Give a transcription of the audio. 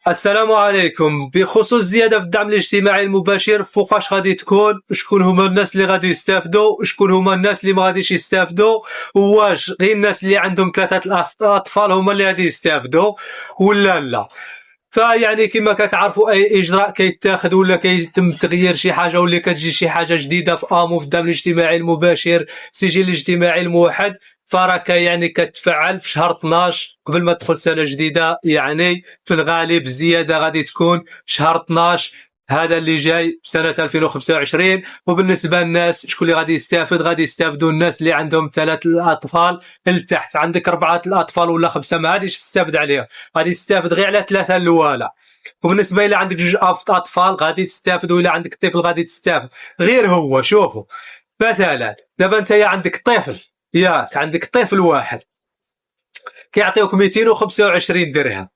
السلام عليكم. بخصوص زيادة في الدعم الاجتماعي المباشر، فوقاش غادي تكون؟ شكون هما الناس اللي غادي يستافدوا؟ شكون هما الناس اللي ما غاديش يستافدوا؟ واش غير الناس اللي عندهم 3 اطفال هما اللي غادي يستافدوا ولا لا؟ فيعني كما كتعرفوا اي اجراء كيتاخذ ولا كيتم تغيير شي حاجه ولا كتجي شي حاجه جديده في في الدعم الاجتماعي المباشر، السجل الاجتماعي الموحد، فراك يعني كتفعل في شهر 12 قبل ما تدخل سنه جديده. يعني في الغالب الزياده غادي تكون شهر 12 هذا اللي جاي سنة 2025. وبالنسبة للناس شكون اللي غادي يستافد؟ غادي يستافدوا الناس اللي عندهم 3 الأطفال لتحت. عندك 4 الأطفال ولا 5 ما غاديش تستافد عليهم، غادي تستافد غير على 3 الأولى. وبالنسبة إلى عندك 2 أطفال غادي تستافد، وإلا عندك طفل غادي تستافد. غير هو شوفوا، مثلا دابا انت عندك طفل، عندك طفل واحد كيعطيوك 225 درهم.